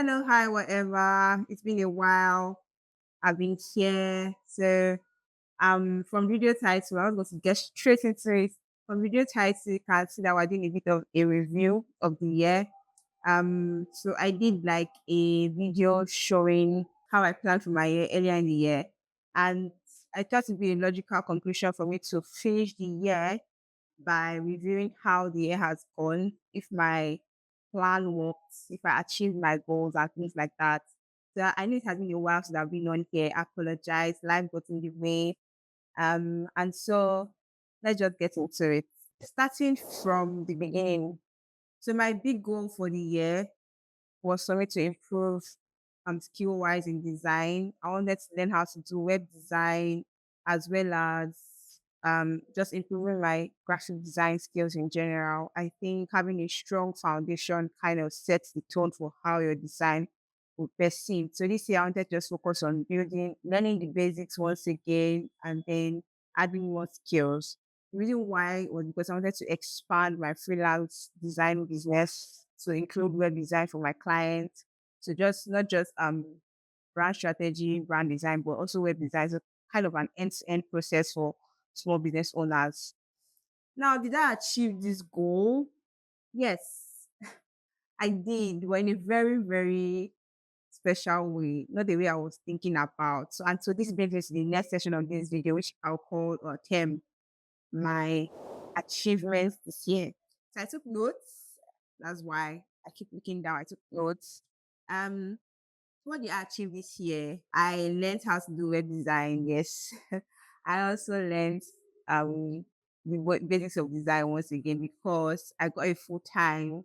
Hello, hi, whatever. It's been a while. I've been here. From video title, I was going to get straight into it. From video title, you can see that we're doing a bit of a review of the year. So I did like a video showing how I planned for my year earlier in the year. And I thought it'd be a logical conclusion for me to finish the year by reviewing how the year has gone, if my plan works, if I achieved my goals and things like that. So I know it has been a while since I've been on here. I apologize. Life got in the way. And so let's just get into it. Starting from the beginning. So my big goal for the year was for me to improve skill wise in design. I wanted to learn how to do web design as well as just improving my graphic design skills in general. I think having a strong foundation kind of sets the tone for how your design will perceive. So this year I wanted to just focus on building, learning the basics once again, and then adding more skills. The reason why was because I wanted to expand my freelance design business to include web design for my clients. So just not just brand strategy, brand design, but also web design. So kind of an end-to-end process for small business owners. Now, did I achieve this goal? Yes, I did, but in a very, very special way, not the way I was thinking about. So this brings us to the next session of this video, which I'll call or term my achievements this year. So I took notes. That's why I keep looking down. I took notes. Um, what did I achieve this year? I learned how to do web design. Yes, I also learned um basics of design once again because I got a full time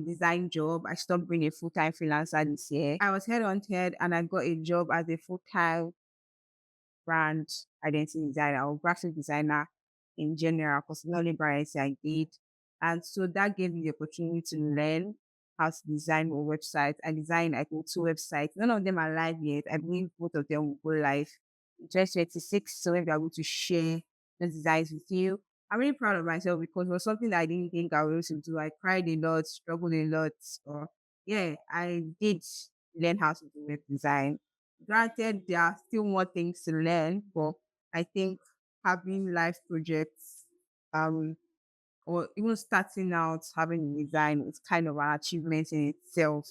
design job. I stopped being a full time freelancer this year. I was headhunted and I got a job as a full time brand identity designer or graphic designer in general, because not only brand identity I did. And so that gave me the opportunity to learn how to design a website. I designed, I think, two websites. None of them are live yet. I believe both of them will go live in 2026. So maybe I'm able to share the designs with you. I'm really proud of myself because it was something that I didn't think I was able to do. I cried a lot, struggled a lot. Or yeah, I did learn how to do web design. Granted, there are still more things to learn, but I think having life projects, um, or even starting out having design is kind of an achievement in itself.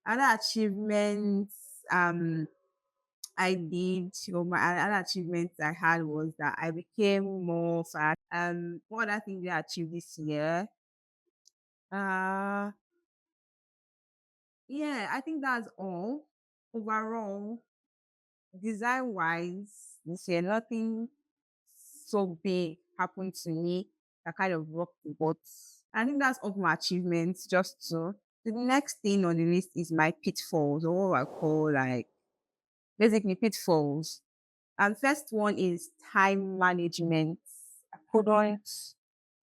Other achievements, I did, or my other achievements I had was that I became more fat. What other things I achieved this year? Uh, yeah, I think that's all. Overall, design wise, this year nothing so big happened to me that kind of rocked the boat. I think that's all my achievements. Just so the next thing on the list is my pitfalls, or what I call like basically pitfalls. And first one is time management. I couldn't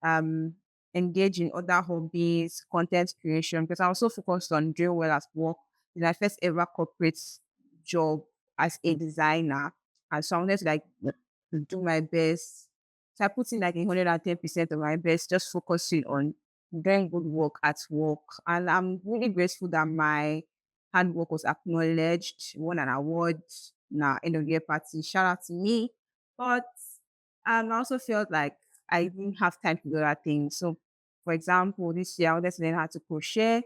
um engage in other hobbies, content creation, because I was so focused on doing well at work. It's my first ever corporate job as a designer. And so I wanted to like do my best. So I put in like 110% of my best, just focusing on doing good work at work. And I'm really grateful that my hard work was acknowledged, won an award in our end of year party. Shout out to me. But I also felt like I didn't have time to do that thing. So, for example, this year I wanted to learn how to crochet.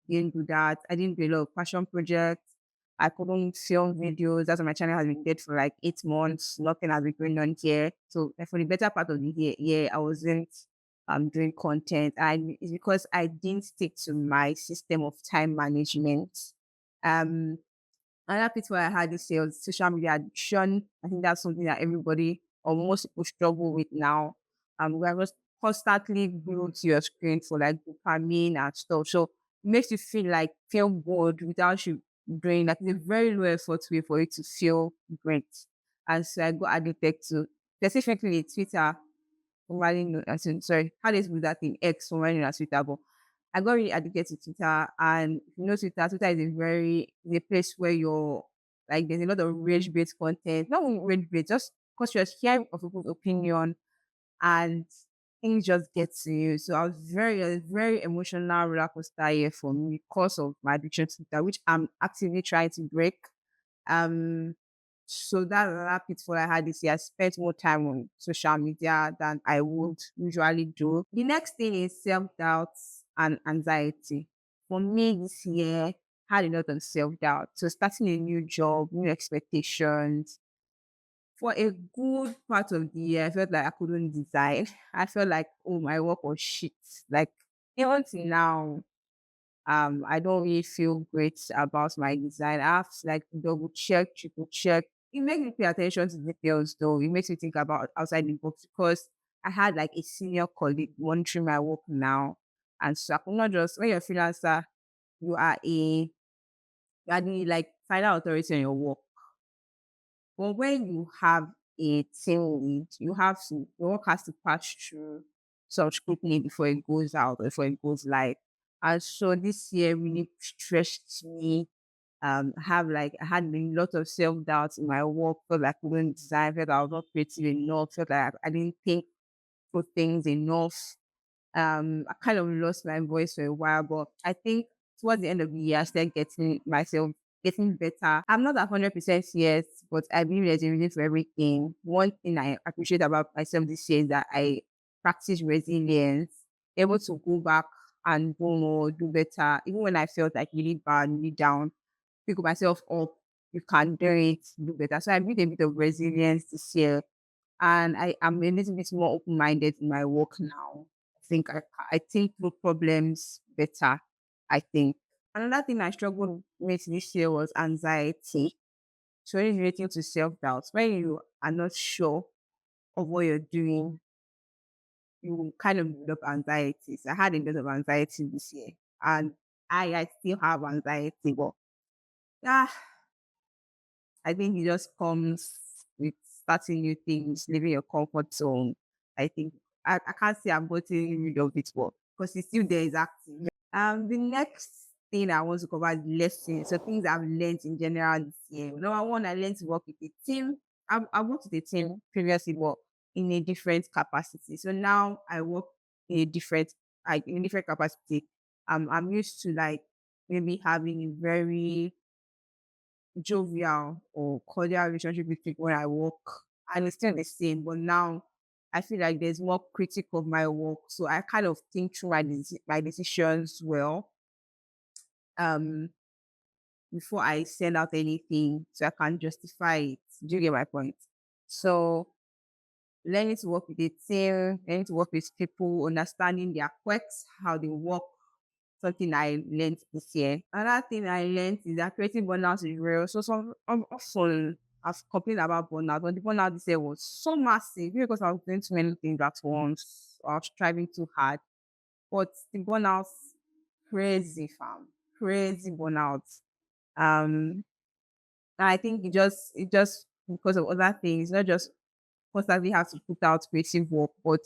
Didn't do that. I didn't do a lot of passion projects. I couldn't film videos. That's why my channel has been dead for like 8 months. Nothing has been going on here. So for the better part of the year, yeah, I wasn't doing content. And it's because I didn't stick to my system of time management. Um Another pitfall I had this year was social media addiction. I think that's something that everybody or most people struggle with now. We are just constantly glued to your screen for like dopamine and stuff. So it makes you feel good without you doing like it's a very low effort way for you to feel great. And so I got addicted to specifically Twitter, formerly known as sorry, how do you do that in X, formerly known as Twitter, but I got really addicted to Twitter. And if you know Twitter, Twitter is a place where you're like there's a lot of rage based content. Not only rage based, just because you're hearing of people's opinion and things just get to you. So I was very emotional roller coaster year for me because of my addiction to that, which I'm actively trying to break. Um, so that's another pitfall I had this year. I spent more time on social media than I would usually do. The next thing is self-doubt and anxiety. For me this year, I had a lot of self-doubt. So starting a new job, new expectations. For a good part of the year, I felt like I couldn't design. I felt like, oh, my work was shit. Like even till now, I don't really feel great about my design. I have to like double check, triple check. It makes me pay attention to details though. It makes me think about outside the box because I had like a senior colleague monitoring my work now. And so I could not just when you're a freelancer, you are you are the like final authority on your work. But when you have a team lead, you have to your work has to pass through such scrutiny before it goes out or before it goes live. And so this year really stressed me. I had a lot of self doubt in my work, felt like I couldn't design, felt like I was not creative enough, felt like I didn't think for things enough. I kind of lost my voice for a while, but I think towards the end of the year, I started getting myself getting better. I'm not 100% yet, but I believe there's a reason for everything. One thing I appreciate about myself this year is that I practice resilience, able to go back and do more, do better, even when I felt like really bad, really down, pick myself up. You can do it, do better. So I built a bit of resilience this year and I am a little bit more open minded in my work now. I think through problems better. I think another thing I struggled with this year was anxiety. So it's relating to self doubt. When you are not sure of what you're doing, you kind of develop anxiety. So I had a lot of anxiety this year, and I still have anxiety, but yeah, I think it just comes with starting new things, leaving your comfort zone. I think I can't say I'm getting rid of it, but because it's still there, is active. The next thing I want to cover is lessons. So things I've learned in general this year. Number one, I learned to work with a team. I worked with a team previously, but in a different capacity. So now I work in a different, like in a different capacity. I'm used to like maybe having a very jovial or cordial relationship with people when I work, and it's still the same. But now I feel like there's more critic of my work, so I kind of think through my decisions well um before I send out anything, so I can justify it. Do you get my point? So learning to work with a team, learning to work with people, understanding their quirks, how they work, something I learned this year. Another thing I learned is that creating burnout is real. So often I've complained about burnout, but the burnout this year was so massive maybe because I was doing too many things at once. I was striving too hard. But the burnout, crazy fam, crazy burnout. Um, and I think it just because of other things, not just constantly have to put out creative work, but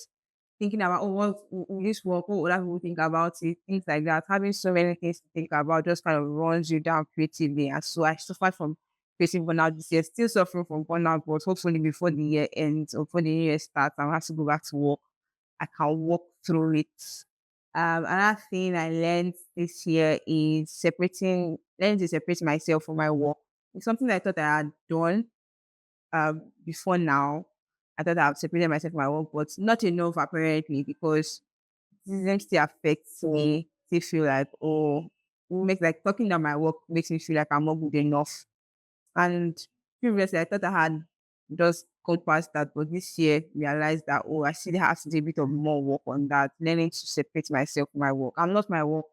thinking about, oh, what will this work? What would other people think about it? Things like that. Having so many things to think about just kind of runs you down creatively. And so I suffered from creative burnout this year, still suffering from burnout, but hopefully before the year ends or before the new year starts, I'll have to go back to work. I can walk through it. Another thing I learned this year is learning to separate myself from my work. It's something I thought I had done before now. I thought I've separated myself from my work, but not enough apparently because this still affects me. Still feel like, oh, make like talking about my work makes me feel like I'm not good enough. And previously I thought I had just gone past that, but this year realized that oh, I still have to do a bit of more work on that, learning to separate myself from my work. I'm not my work.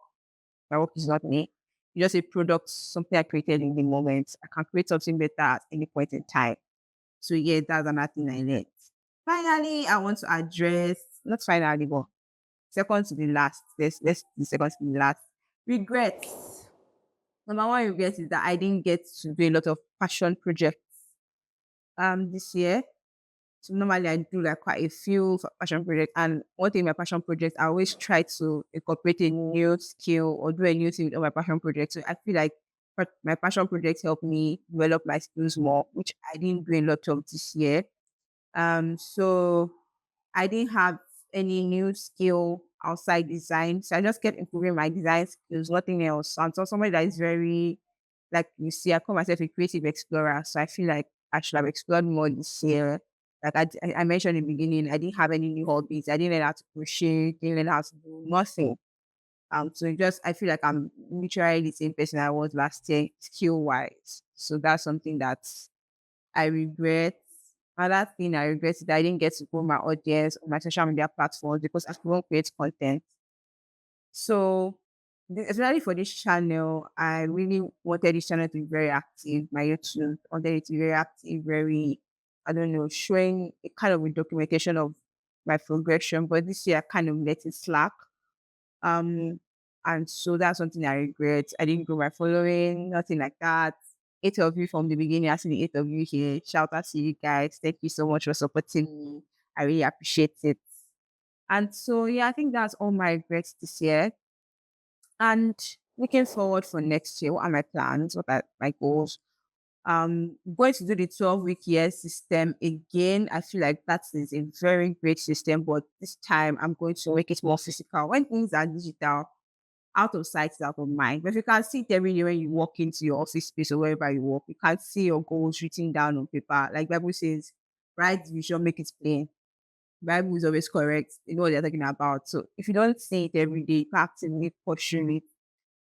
My work is not me. It's just a product, something I created in the moment. I can create something better at any point in time. So yeah, that's another thing I learned. Finally, I want to address not finally, but second to the last. Let's the second to the last. Regrets. Number one regret is that I didn't get to do a lot of passion projects this year. So normally I do like quite a few passion projects, and one thing my passion projects, I always try to incorporate a new skill or do a new thing with all my passion projects. So I feel like my passion projects help me develop my skills more, which I didn't do a lot of this year. So I didn't have any new skill outside design. So I just kept improving my design skills, nothing else. I'm so somebody that is very, like you see, I call myself a creative explorer. So I feel like I should have explored more this year. Like I mentioned in the beginning, I didn't have any new hobbies. I didn't learn how to crochet, didn't learn how to do nothing. So just I feel like I'm literally the same person I was last year, skill wise. So that's something that I regret. Another thing I regret is that I didn't get to grow my audience on my social media platforms because I couldn't create content. So, especially for this channel, I really wanted this channel to be very active. My YouTube wanted it to be very active, very, I don't know, showing a kind of a documentation of my progression. But this year, I kind of let it slack. Um, and so that's something I regret. I didn't grow my following, nothing like that. Eight of you from the beginning, I see the eight of you here. Shout out to you guys. Thank you so much for supporting me. I really appreciate it. And so, yeah, I think that's all my regrets this year. And looking forward for next year, what are my plans? What are my goals? Going to do the 12-week year system again. I feel like that is a very great system, but this time I'm going to make it more physical. When things are digital, out of sight is out of mind. But if you can see it every day when you walk into your office space or wherever you work, you can see your goals written down on paper. Like Bible says, write the vision, make it plain. Bible is always correct. You know what they're talking about. So if you don't see it every day, you can actively pursue it.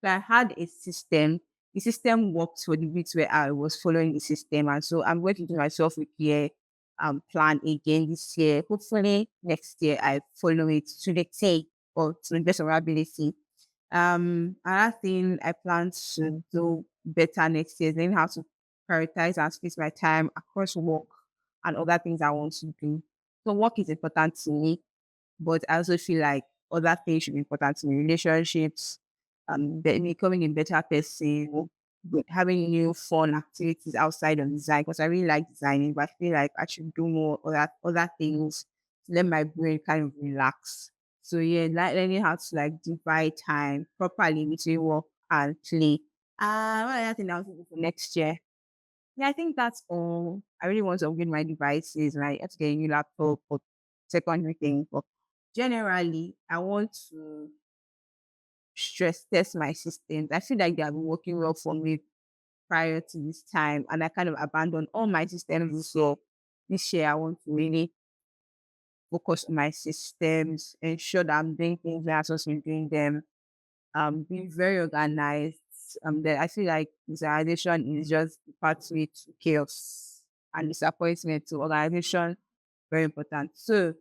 So I had a system. The system worked for the weeks where I was following the system. And so I'm going to do myself with year plan again this year. Hopefully next year I follow it to the take or to the best of our ability. Another thing I plan to do better next year is learn how to prioritize and split my time across work and other things I want to do. So work is important to me, but I also feel like other things should be important to me. Relationships, becoming a better person, having new fun activities outside of design because I really like designing, but I feel like I should do more other things to let my brain kind of relax. So yeah, like learning how to like divide time properly between work and play. What other thing I was thinking for next year? Yeah, I think that's all. I really want to upgrade my devices and I have to get a new laptop for secondary thing. But generally, I want to stress test my systems. I feel like they have been working well for me prior to this time, and I kind of abandoned all my systems. So this year, I want to really focus on my systems, ensure that I'm doing things where I'm supposed to be doing them, be very organized. That I feel like visualization is just the pathway to chaos and disappointment to organization. Very important. So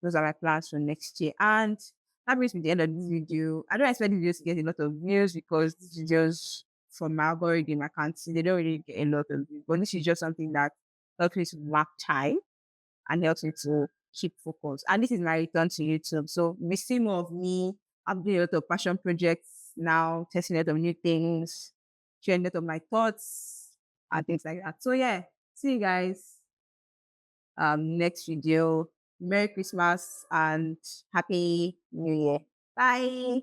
those are my plans for next year. And that brings me to the end of this video. I don't expect videos to get a lot of views because these videos from my algorithm, I can't see they don't really get a lot of views. But this is just something that helps me to mark time and helps me to keep focus. And this is my return to YouTube. So you may see more of me. I'm doing a lot of passion projects now, testing a lot of new things, sharing a lot of my thoughts and things like that. So yeah, see you guys next video. Merry Christmas and Happy New Year. Bye.